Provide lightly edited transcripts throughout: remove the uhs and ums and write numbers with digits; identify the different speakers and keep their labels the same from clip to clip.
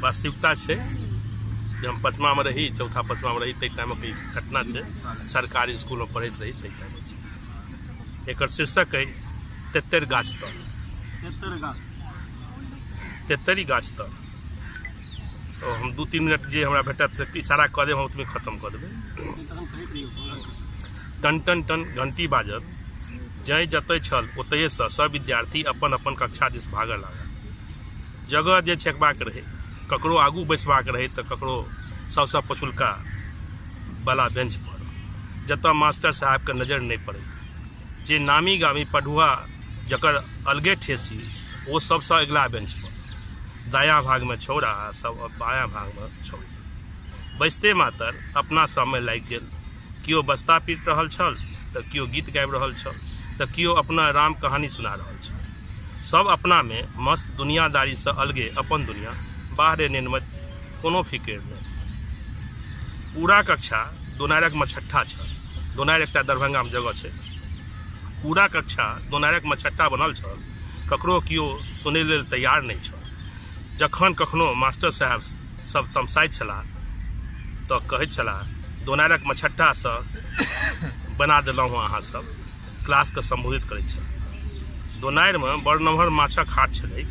Speaker 1: वास्तविकता है जे हम पचमा में रही, चौथा पचमा में रही, तई टाइम के घटना है। सरकारी स्कूल में पढ़ते रही, तई टाइम एक शीर्षक है तेतर गाछ तर। तेतरी गाछ तर। तो हम 2-3 मिनट जे हमरा भेटत इशारा कऽ देब, हम ओतबे खत्म कऽ देबै। टन टन टन घंटी बाजल, जै जतय छल ओतयसँ सब विद्यार्थी अपन अपन कक्षा दिस भागऽ लागल। जगह जे छेकबाक रहै, ककरो आगू बैसबाक रहै तऽ ककरो सबसँ पछुलका वाला बेंच पर, जतऽ मास्टर साहब के नजर नहीं पड़े। जे नामी गामी पढ़ुआ जकर अलगे ठेसी, वो सबसँ अगला बेंच पर। दायां भाग में छौड़ा, सब बायां भाग में छौड़ी। बैसते मातर अपना समय लागि गेल। कियो बस्ता पीट रहल छल तऽ कियो गीत गाबि रहल छल तऽ कियो अपना राम कहानी सुना रहल छल। सब अपना में मस्त, दुनियादारी से अलगे अपन दुनिया, बाहरे निर्मत, कोनो फिक्र नहीं। पूरा कक्षा दोनारिक में छठा छल। दोनारि एकटा दरभंगा में जगह छै। पूरा कक्षा दोनारिक में छठा बनल छल। ककरो कियो सुनै लेल तैयार नहीं छल। जखन कखनो मास्टर साहब सब तमसाइत छलाह तऽ कहैत छलाह, दोनारिक में छठा से बना देलहुँ अहाँ सब, क्लास के संबोधित करैत छल। दोनारि में बड़ नमहर माछक हाट छलै।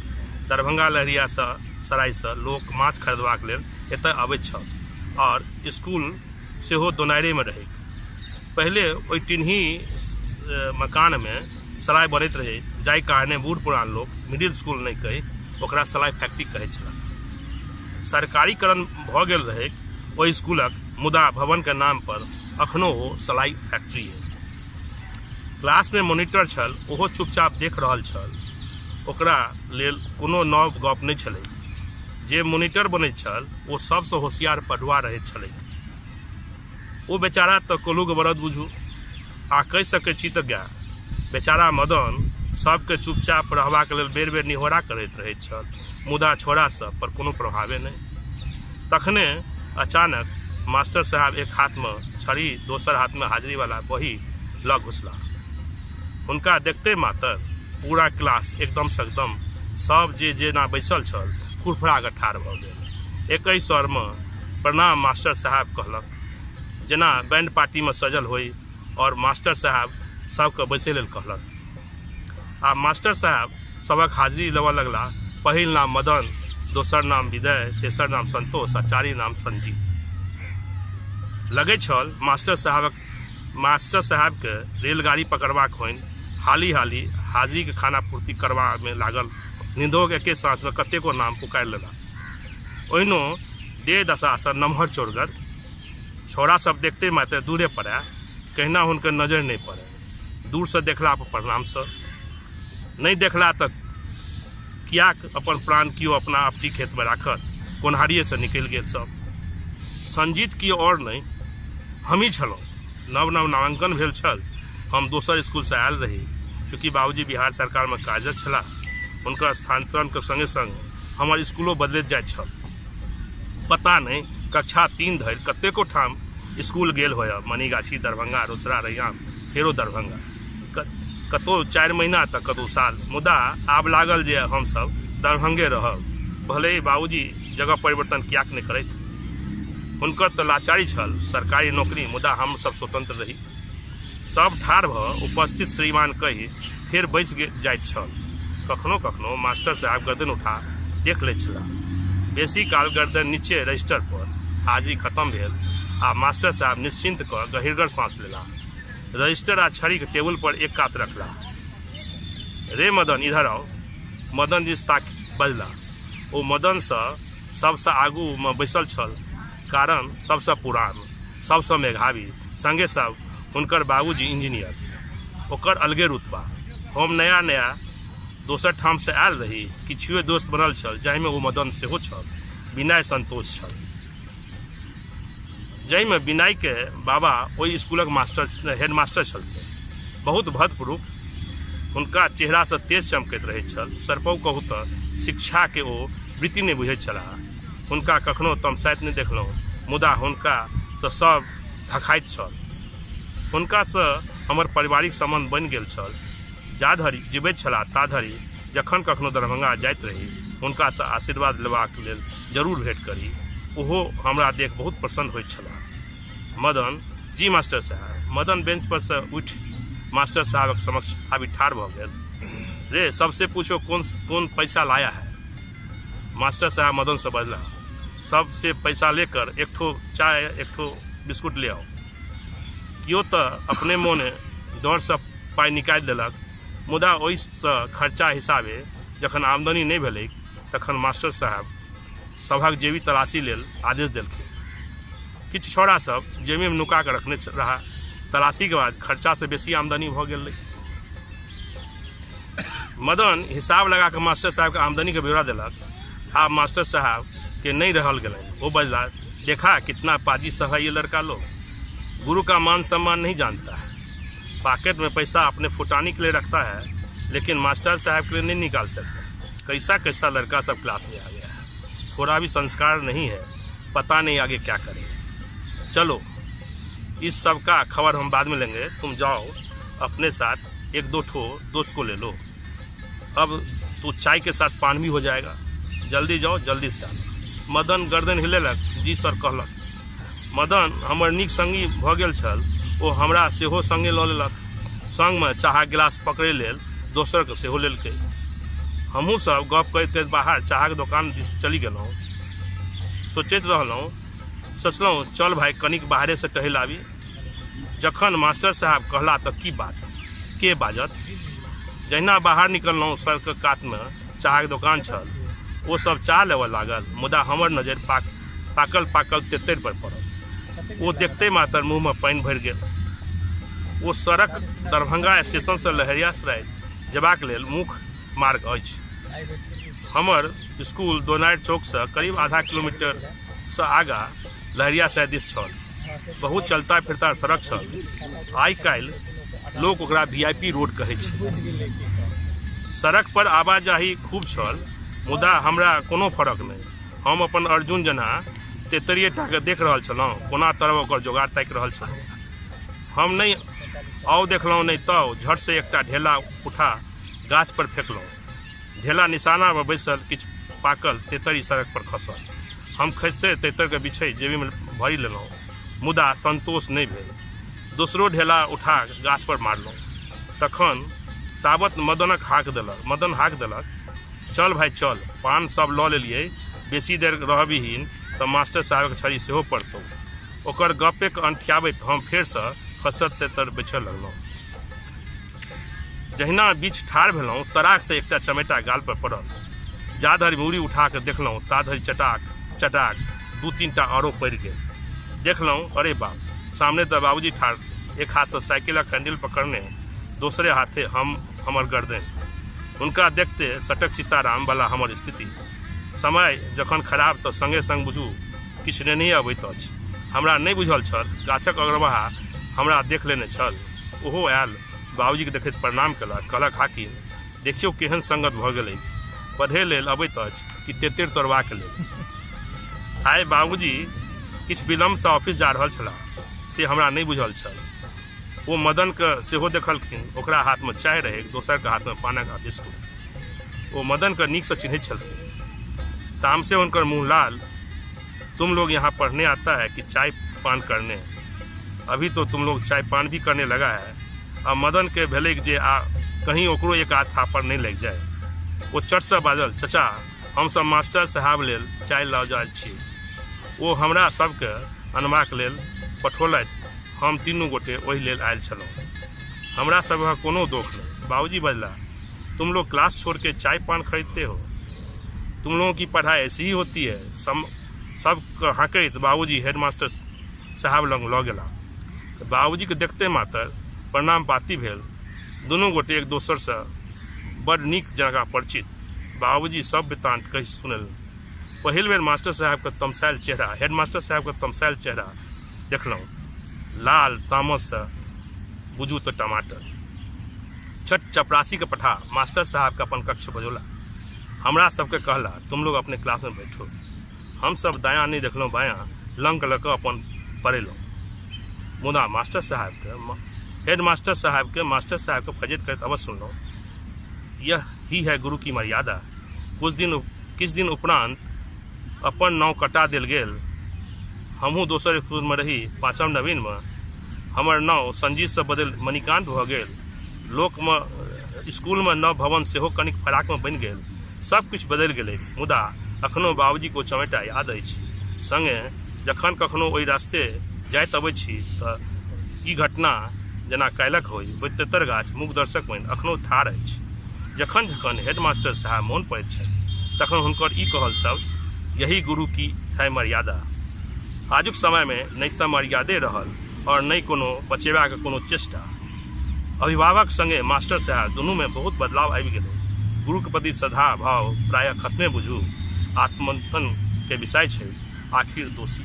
Speaker 1: दरभंगा लहरिया से सराय से लोक माछ खरीदबाक लेल एतय अबैत छल और स्कूल सेहो दोनाइरे में रहै। पहले ओहि टिन्ही मकान में सराय बनैत रहे, जाहि कारणे बूढ़ पुरान लोक मिडिल स्कूल नहीं कही ओकरा सलाई फैक्ट्री कहैत छल। सरकारीकरण भऽ गेल रहै ओहि स्कूलक, मुदा भवन के नाम पर अखनो ओ सलाई फैक्ट्री है। क्लास में मॉनिटर छल, ओहो चुपचाप देख रहल छल। ओकरा लेल कोनो नव गप नहीं छलै। जे मॉनिटर बनैत छल ओ सबसँ होशियार पढ़ुआ रहैत छलै। ओ बेचारा तऽ कोल्हूक बरद बुझू, आ कहि सकै छी तऽ गाय। बेचारा मदन सबके चुपचाप रहबाक लेल बेर बेर निहोरा करैत रहैत छल, मुदा छोड़ा सब पर कोनो प्रभावे नहीं। तखने अचानक मास्टर साहब एक हाथ में छड़ी, दोसर हाथ में हाजिरी वाला बही लऽ घुसला। हुनका देखते मातर पूरा क्लास एकदम सकदम, सब जे जेना बैसल छल फुरफुरा कऽ ठाढ़ भऽ गेल। एकहि स्वर में प्रणाम मास्टर साहब कहलक, जेना बैंड पार्टी में सजल होई, और मास्टर साहब सबके बैसे लेल कहलक। आ मास्टर साहब सबक हाजिरी लेबऽ लगला। पहिल नाम मदन, दोसर नाम विजय, तेसर नाम संतोष आ चारी नाम संजीत। लगे छल मास्टर साहब के रेलगाड़ी पकड़बाक होइन। हाली हाली हाजिरी के खाना पूर्ति करबा में लागल। निंदोक एके सांस में कतेको नाम पुकारि लेला। ओहिनो देह दशा से नमहर चोरगर छोरा सब देखते मात्र दूरे पड़े, कहिना हुनकर नजर नहीं पड़े। दूर से देखला पर प्रणाम सर, नहीं देखला तक कियाक अपन प्राण कियो अपना अपनी खेत में राखत। कोनहारिए से निकल गेल सब। संजीत की और नहीं, हम ही छलहुँ। नव नव नामांकन भेल छल। हम दोसर स्कूल से आयल रही। चूँकि बाबूजी बिहार सरकार में कार्यरत छला, हुनकर स्थानांतरण के संगे संग हमर स्कूलो बदलैत जाइत छल। पता नहीं कक्षा 3 धरि कतेको ठाम स्कूल गेल होयब, मनीगाछी, दरभंगा, रोसड़ा, रैयाम, फेरो दरभंगा। कतौ 4 महीना तक, कतौ साल। मुदा आब लागल जे हम सब दरभंगे रहब। भले ही बाबूजी जगह परिवर्तन कियाक नहीं करैत। हुनकर तऽ लाचारी छल सरकारी नौकरी, मुदा हम सब स्वतंत्र रही। सब ठाढ़ भऽ उपस्थित श्रीमान कही फेर बैस जाइत छल। कखनो कखनो मास्टर साहब गर्दन उठा देख लैत छलाह। बेसी काल गर्दन नीचे रजिस्टर पर। हाजिरी खत्म भेल आ मास्टर साहब निश्चिंत कऽ गहीरगर सांस लेला। रजिस्टर आ छड़ी के टेबल पर एक कात रखला। रे मदन, इधर आओ। मदन दिस ताकि बजला। ओ मदन से सबसे आगू में बैसल छल, कारण सबसे पुरान, सबसे मेधावी, संगे सब हुनकर बाबूजी इंजीनियर। ओकर अलगे रुतबा। हम नया नया दोसर ठाम से आयल रही। किछुए दोस्त बनल छल, जाहि में ओ मदन सेहो छल। विनय संतोष छल, जाहि में विनय के बाबा ओहि स्कूलक हेडमास्टर छलथिन। बहुत भद्रपुरुष, हुनका चेहरा से तेज चमकैत रहैत छल। सरपौ कहू तऽ शिक्षा के ओ वृत्ति नहीं बुझैत छलाह। हुनका कखनो तमसाइत नहीं देखलहुँ, मुदा हुनका से सब धखाइत छल। हुनका से हमर पारिवारिक संबंध बनि गेल छल। जा धरि जीवैत छलाह ता धरि जखन कखनो दरभंगा जाइत रही हुनका से आशीर्वाद लेबाक लेल जरूर भेंट करी। ओहो हमरा देख बहुत प्रसन्न होइत छलाह। मदन जी मास्टर साहब। मदन बेंच पर से उठ मास्टर साहब समक्ष आबि ठाढ़ भ गेल। रे सबसे पूछो कौन पैसा लाया है। मास्टर साहब मदन से बजला, सबसे पैसा लेकर एक ठो चाय एक ठो बिस्कुट ले आओ। कियो तो अपने मोने दौड़ से पाई निकाल देलक, मुदा ओहि से खर्चा हिसाबे जखन आमदनी नहीं भेलै तखन मास्टर साहब सभक जेबी तलाशी लेल आदेश देलखिन। किछु छौड़ा सब जेबी में नुका के रखने रहा। तलाशी के बाद खर्चा से बेसी आमदनी भ गेल। मदन हिसाब लगा के मास्टर साहब के आमदनी के ब्यौरा देलक। आब मास्टर साहब के नहीं रहल गेलन। वो बजला, देखा कितना पाजी सब है ये लड़का लोग, गुरु का मान सम्मान नहीं जानता है, पॉकेट में पैसा अपने फुटानी के लिए रखता है लेकिन मास्टर साहब के लिए नहीं निकाल सकता। कैसा कैसा लड़का सब क्लास में आ गया है, थोड़ा भी संस्कार नहीं है, पता नहीं आगे क्या करे। चलो इस सब का खबर हम बाद में लेंगे, तुम जाओ अपने साथ एक दो ठो दोस्त को ले लो। अब तो चाय के साथ पान भी हो जाएगा, जल्दी जाओ जल्दी से आना। मदन गर्दन हिलेलक, जी सर कहलक। मदन हमर नीक संगी भ गेल छल, ओ हमरा सेहो संगे लऽ लेलक। संग में चाह गिलास पकड़े लेल दोसर के सेहो लेलकै। हमहूँ सब गप करैत करैत बाहर चाहक दोकान दिस चली गेलहुँ। सोचलहुँ चल भाई कनिक बाहरे से टहल आबी। जखन मास्टर साहब कहला तऽ की बात के बाजत। जहिना बाहर निकललहुँ सड़क कात में चाहक दोकान छल, वो सब चाह लेवऽ लागल, मुदा हमर नजर पाकल तेतर पर पड़ल। वो देखते मात्र मुँह में पानि भरि गेल। वो सड़क दरभंगा स्टेशन से लहरियासराय जेबाक लेल मुख्य मार्ग अछि। हमर स्कूल दोनारि चौक से करीब आधा किलोमीटर से आगा लहरियासराय दिस छल। बहुत चलता फिरता सड़क छल। आइ काल्हि लोक ओकरा VIP रोड कहै छै। सड़क पर आवाजाही खूब छल, मुदा हमरा कोनो फर्क नहीं। हम अपन अर्जुन जना तेतरिए टा के देख रहल छलहुँ, कोना तरह ओकर जोगाड़ ताकि रहल छलहुँ। हम नहीं आउ देखलहुँ नहीं तो झट से एकटा ढेला उठा गाछ पर फेंकलहुँ। ढेला निशाना पर बैसल किछु पाकल तेतरी सड़क पर खसल। हम खसते तेतर के बिछै जेबी में भरि लेलहुँ, मुदा संतोष नहीं भेल। दोसरो ढेला उठा गाछ पर मारलहुँ। तखन ताबत मदन हाक देलक, चल भाई चल, पान सब लऽ लेलिए, बेसी देर रहबिहीन तऽ मास्टर साहब के छड़ी सेहो पड़तौ। ओकर गपे के अंठियाबैत हम फेर से खसत तेतर बिछऽ लगलहुँ। जहिना बीच ठाढ़ भेलहुँ तराक से एकटा चमेटा गाल पर पड़ल। जा धरि मूड़ी उठा के देखलहुँ ता धरि चटाक 2-3 टा आरो पड़ि गेल। देखलहुँ अरे बाप, सामने तो बाबूजी ठाढ़, एक हाथ से साइकिलक हैंडल पकड़ने, दूसरे हाथे हमर गर्दन। उनका देखते सटक सीताराम वाला हमर स्थिति। समय जखन खराब तो संगे संग बुझू किछु नहीं अबैत अछि। हमरा नहीं बुझल छल गाछक अग्रवाहा हमरा देख लेने छल। ओहो आयल, बाबूजी के देखैत प्रणाम केलक, कहलक हाकिम देखियो केहन संगत भऽ गेलै, पढ़े लेल अबैत अछि कि तेतर तोड़बाक लेल। आइ बाबूजी किछु विलम्ब से ऑफिस जा रहल छलाह से हमरा नहीं बुझल छल। वो मदन के सेहो देखलखिन, ओकरा हाथ में चाय रहे, दोसर के हाथ में पानक बिस्कुट। वो मदन के नीक से चिन्हैत छलखिन। ताम से उनकर मुंह लाल। तुम लोग यहाँ पढ़ने आता है कि चाय पान करने? अभी तो तुम लोग चाय पान भी करने लगा है। अब मदन के भेलै जे कहीं ओकरो एक आध थापड़ नहीं लग जाए। वो चट से बाजल, चचा हम सब मास्टर साहब लेल चाय लऽ जायल छी। वो हमरा सबके अनबाक लेल पठौलथि। हम तीनों गोटे वही लेल आयल छलहुँ। हमरा सबके कोनो दोख नहीं। बाबूजी बजला, तुम लोग क्लास छोड़ के चाय पान खरीदते हो, तुम लोगों की पढ़ाई ऐसी ही होती है। सब हाँकैत बाबूजी हेडमास्टर साहब लग लऽ गेला। बाबूजी के देखते मात्र प्रणाम पाती भेल। दुनू गोटे एक दोसर से बड़ नीक जगह परिचित। बाबूजी सब वृत्तांत कहि सुनल। पहिल बेर मास्टर साहब के तमसायल चेहरा, हेडमास्टर साहब के तमसायल चेहरा देखलहुँ। लाल तामस से बुझू तो टमाटर। छठ चपरासी के पठा मास्टर साहब के अपन कक्ष बजौला। हमरा सबके कहला, तुम लोग अपने क्लास में बैठो। हम सब दायाँ नहीं देखलहुँ बायाँ, लंक लऽ कऽ अपन पढ़ेलहुँ। मुदा मास्टर साहब के हेडमास्टर साहब के मास्टर साहब को फजीत करते अवश्य सुनलहुँ। यह ही है गुरु की मर्यादा। कुछ दिन किछु दिन उपरांत अपन नाव कटा देल गेल। हमहूँ दोसर स्कूलमे रही 5वीं नवीनमे, हमर नाव संजीतसँ बदलि मणिकान्त भऽ गेल। लोकमे स्कूलमे नव भवन सेहो कनिक फराकमे बनि गेल। सब किछु बदलि गेलै, मुदा अखनो बाबूजी को चमेटा याद अछि। संगे जखन कखनो ओहि रास्ते जाइत अबैत छी तऽ ई घटना जेना काल्हिक होइ, ओहि तेतर गाछ मुख दर्शक बनि अखनो ठाढ़ अछि। जखन जखन हेडमास्टर साहब मोन पड़ैत छथि तखन हुनकर ई कहल शब्द, यही गुरु की है मर्यादा। आजुक समयमे नहि तऽ मर्यादे रहल और नहि कोनो बचेबाक कोनो चेष्टा। अभिभावक संगे मास्टर साहब दुनूमे बहुत बदलाव आबि गेलै। गुरुके प्रति श्रद्धा भाव प्रायः खत्मे बुझू। आत्ममंथन के विषय छै, आखिर दोषी